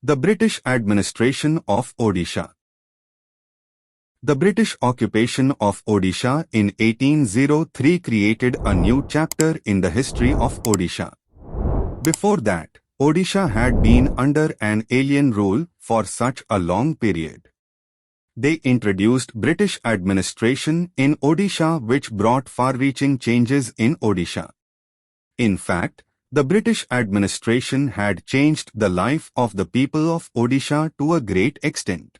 The British administration of Odisha. The British occupation of Odisha in 1803 created a new chapter in the history of Odisha. Before that, Odisha had been under an alien rule for such a long period. They introduced British administration in Odisha, which brought far-reaching changes in Odisha. In fact, the British administration had changed the life of the people of Odisha to a great extent.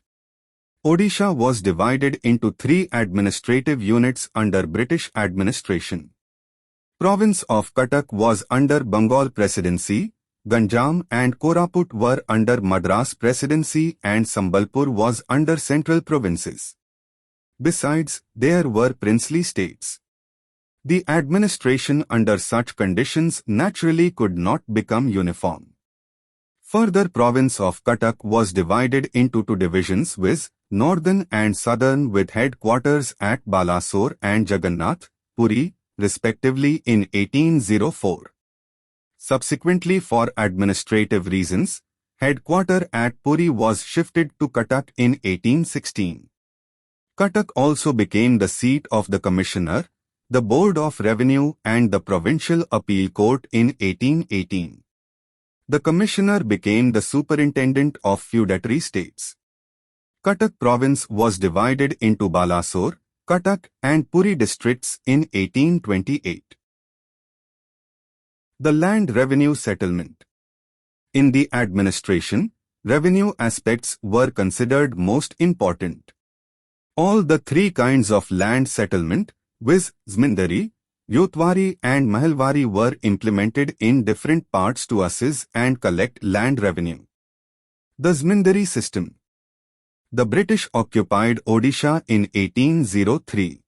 Odisha was divided into 3 administrative units under British administration. Province of Cuttack was under Bengal Presidency, Ganjam and Koraput were under Madras Presidency, and Sambalpur was under Central Provinces. Besides, there were princely states. The administration under such conditions naturally could not become uniform. Further, province of Cuttack was divided into 2 divisions, viz., Northern and Southern, with headquarters at Balasore and Jagannath, Puri, respectively in 1804. Subsequently, for administrative reasons, headquarters at Puri was shifted to Cuttack in 1816. Cuttack also became the seat of the Commissioner, the Board of Revenue and the Provincial Appeal Court in 1818. The Commissioner became the Superintendent of Feudatory States. Cuttack province was divided into Balasore, Cuttack and Puri districts in 1828. The land revenue settlement. In the administration, revenue aspects were considered most important. All the 3 kinds of land settlement, viz., Zamindari, Ryotwari and Mahalwari, were implemented in different parts to assess and collect land revenue. The Zamindari system. The British occupied Odisha in 1803.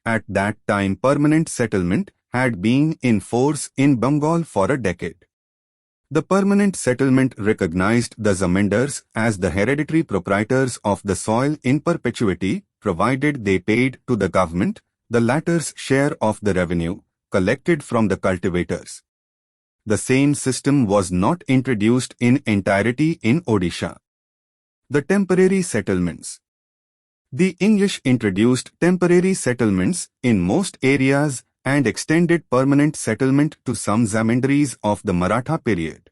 At that time, permanent settlement had been in force in Bengal for a decade. The permanent settlement recognized the zamindars as the hereditary proprietors of the soil in perpetuity, provided they paid to the government the latter's share of the revenue collected from the cultivators. The same system was not introduced in entirety in Odisha. The temporary settlements. The English introduced temporary settlements in most areas and extended permanent settlement to some Zamindaries of the Maratha period.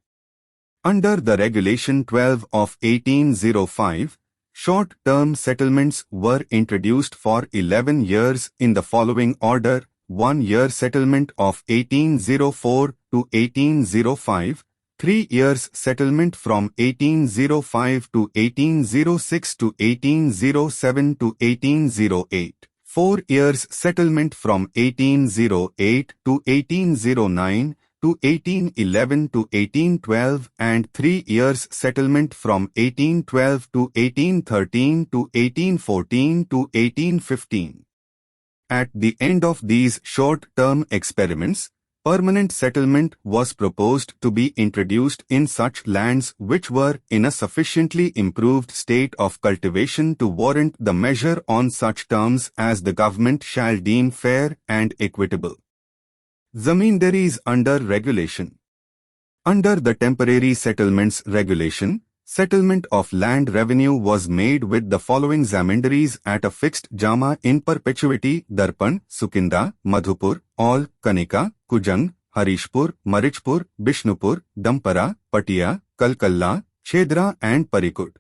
Under the Regulation 12 of 1805, short-term settlements were introduced for 11 years in the following order: 1-year settlement of 1804 to 1805, 3 years settlement from 1805 to 1806 to 1807 to 1808, 4 years settlement from 1808 to 1809 to 1811 to 1812, and 3 years settlement from 1812 to 1813 to 1814 to 1815. At the end of these short-term experiments, permanent settlement was proposed to be introduced in such lands which were in a sufficiently improved state of cultivation to warrant the measure on such terms as the government shall deem fair and equitable. Zamindaries under regulation. Under the Temporary Settlements Regulation, settlement of land revenue was made with the following zamindaries at a fixed jama in perpetuity: Darpan, Sukinda, Madhupur, Aul, Kanika, Kujang, Harishpur, Marichpur, Bishnupur, Dampara, Patia, Kalkalla, Chedra and Parikut.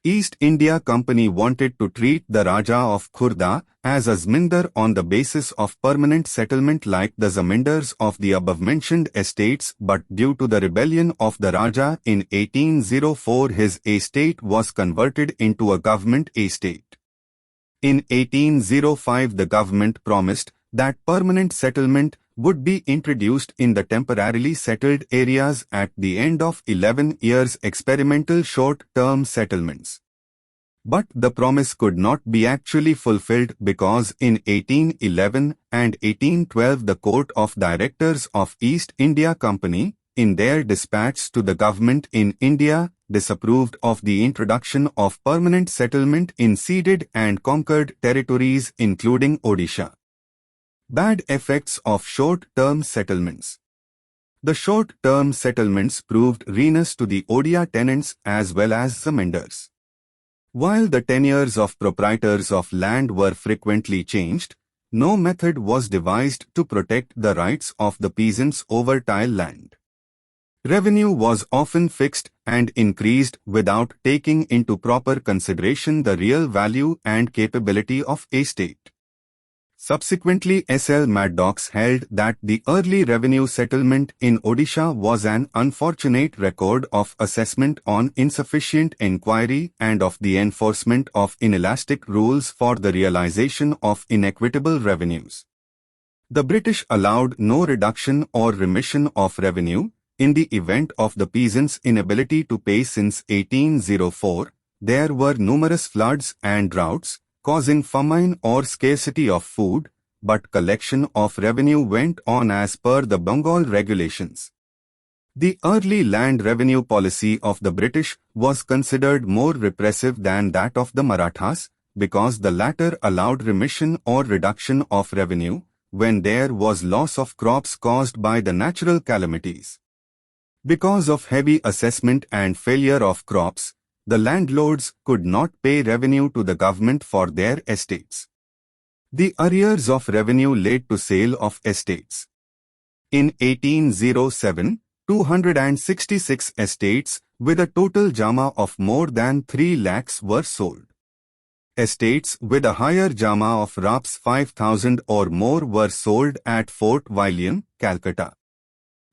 East India Company wanted to treat the Raja of Khurda as a zamindar on the basis of permanent settlement like the zamindars of the above-mentioned estates, but due to the rebellion of the Raja in 1804, his estate was converted into a government estate. In 1805, the government promised that permanent settlement would be introduced in the temporarily settled areas at the end of 11 years experimental short-term settlements. But the promise could not be actually fulfilled because in 1811 and 1812 the Court of Directors of East India Company, in their dispatch to the government in India, disapproved of the introduction of permanent settlement in ceded and conquered territories including Odisha. Bad effects of short-term settlements. The short-term settlements proved ruinous to the Odia tenants as well as zamindars. While the tenures of proprietors of land were frequently changed, no method was devised to protect the rights of the peasants over tile land. Revenue was often fixed and increased without taking into proper consideration the real value and capability of a state. Subsequently, S.L. Maddox held that the early revenue settlement in Odisha was an unfortunate record of assessment on insufficient inquiry and of the enforcement of inelastic rules for the realization of inequitable revenues. The British allowed no reduction or remission of revenue in the event of the peasants' inability to pay. Since 1804, there were numerous floods and droughts, causing famine or scarcity of food, but collection of revenue went on as per the Bengal regulations. The early land revenue policy of the British was considered more repressive than that of the Marathas, because the latter allowed remission or reduction of revenue when there was loss of crops caused by the natural calamities. Because of heavy assessment and failure of crops, the landlords could not pay revenue to the government for their estates. The arrears of revenue led to sale of estates. In 1807, 266 estates with a total jama of more than 3 lakhs were sold. Estates with a higher jama of Rs 5,000 or more were sold at Fort William, Calcutta.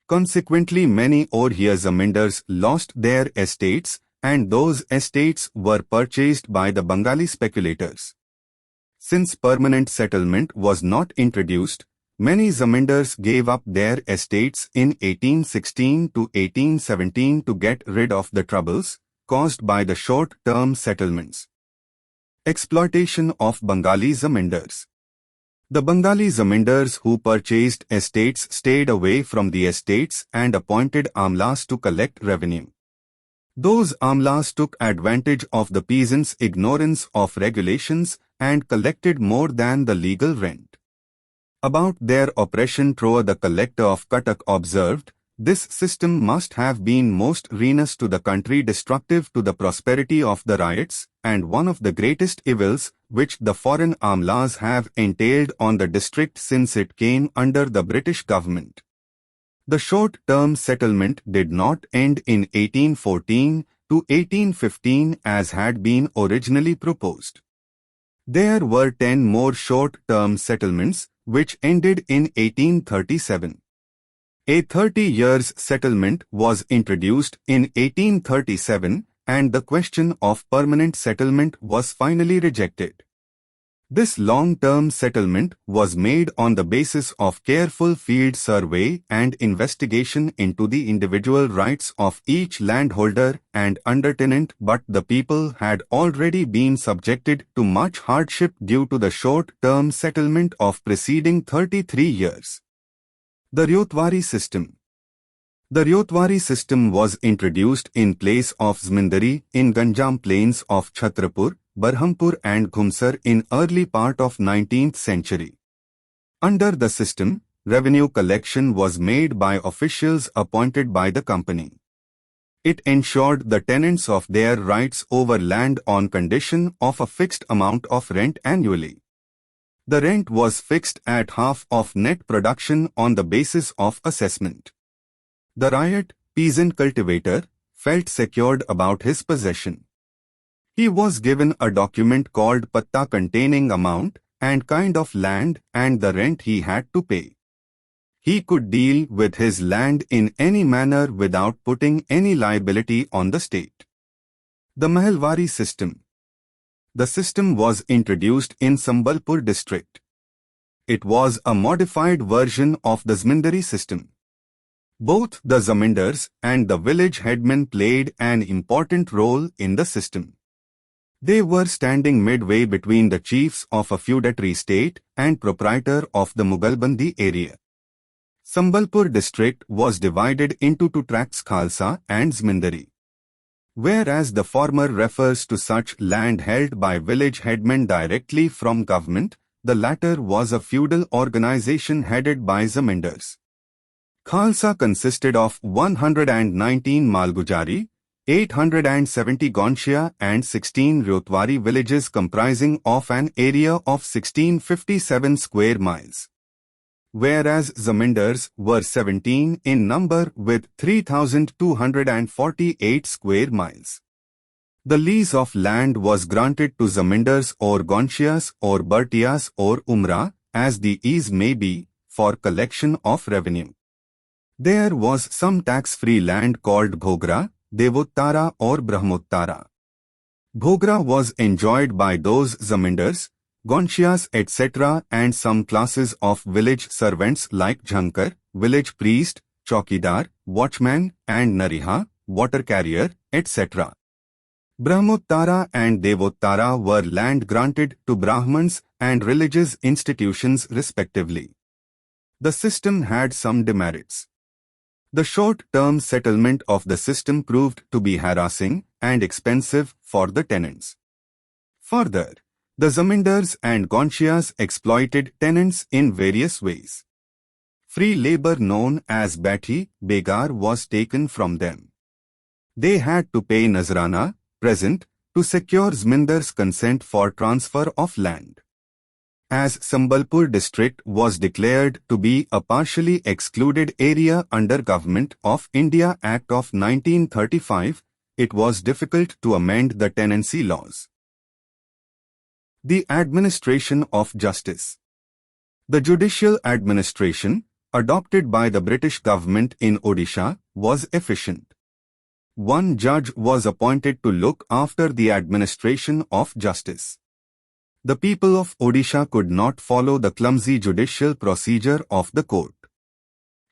Consequently, many Odisha zamindars lost their estates, and those estates were purchased by the Bengali speculators. Since permanent settlement was not introduced, many zamindars gave up their estates in 1816 to 1817 to get rid of the troubles caused by the short-term settlements. Exploitation of Bengali zamindars. The Bengali zamindars who purchased estates stayed away from the estates and appointed amlas to collect revenue. Those amlas took advantage of the peasants' ignorance of regulations and collected more than the legal rent. About their oppression through the collector of Cuttack observed, "This system must have been most ruinous to the country, destructive to the prosperity of the ryots, and one of the greatest evils which the foreign amlas have entailed on the district since it came under the British government." The short-term settlement did not end in 1814 to 1815 as had been originally proposed. There were 10 more short-term settlements which ended in 1837. A 30 years settlement was introduced in 1837 and the question of permanent settlement was finally rejected. This long-term settlement was made on the basis of careful field survey and investigation into the individual rights of each landholder and undertenant, but the people had already been subjected to much hardship due to the short-term settlement of preceding 33 years. The Ryotwari system. The Ryotwari system was introduced in place of Zamindari in Ganjam plains of Chhatrapur, Barhampur and Ghumsar in early part of 19th century. Under the system, revenue collection was made by officials appointed by the company. It ensured the tenants of their rights over land on condition of a fixed amount of rent annually. The rent was fixed at half of net production on the basis of assessment. The ryot, peasant cultivator, felt secured about his possession. He was given a document called patta containing amount and kind of land and the rent he had to pay. He could deal with his land in any manner without putting any liability on the state. The Mahalwari system. The system was introduced in Sambalpur district. It was a modified version of the Zamindari system. Both the zamindars and the village headmen played an important role in the system. They were standing midway between the chiefs of a feudatory state and proprietor of the Mughalbandi area. Sambalpur district was divided into 2 tracts, Khalsa and Zamindari. Whereas the former refers to such land held by village headmen directly from government, the latter was a feudal organization headed by zamindars. Khalsa consisted of 119 Malgujari, 870 Gonshia and 16 Ryotwari villages comprising of an area of 1657 square miles. Whereas Zamindars were 17 in number with 3,248 square miles. The lease of land was granted to Zamindars or Gonchias or Bartias or Umra, as the ease may be, for collection of revenue. There was some tax-free land called Bhogra, Devottara or Brahmottara. Bhogra was enjoyed by those Zamindars, Gonchias etc. and some classes of village servants like Jhankar, village priest, Chowkidar, watchman and Nariha, water carrier, etc. Brahmottara and Devottara were land granted to Brahmins and religious institutions respectively. The system had some demerits. The short-term settlement of the system proved to be harassing and expensive for the tenants. Further, the Zamindars and Gonchias exploited tenants in various ways. Free labor known as Bati, Begar was taken from them. They had to pay Nazrana, present, to secure Zamindars' consent for transfer of land. As Sambalpur district was declared to be a partially excluded area under Government of India Act of 1935, it was difficult to amend the tenancy laws. The administration of justice. The judicial administration, adopted by the British government in Odisha, was efficient. One judge was appointed to look after the administration of justice. The people of Odisha could not follow the clumsy judicial procedure of the court.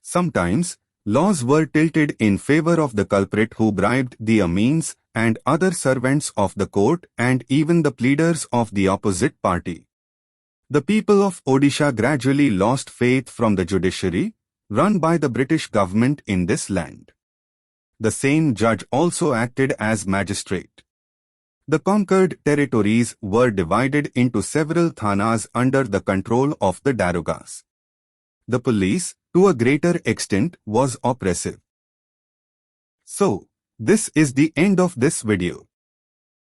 Sometimes, laws were tilted in favor of the culprit who bribed the amins and other servants of the court and even the pleaders of the opposite party. The people of Odisha gradually lost faith from the judiciary, run by the British government in this land. The same judge also acted as magistrate. The conquered territories were divided into several thanas under the control of the darogas. The police, to a greater extent, was oppressive. So, this is the end of this video.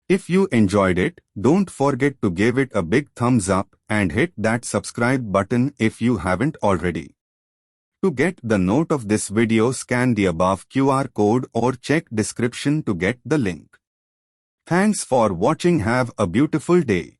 If you enjoyed it, don't forget to give it a big thumbs up and hit that subscribe button if you haven't already. To get the note of this video, scan the above QR code or check description to get the link. Thanks for watching. Have a beautiful day.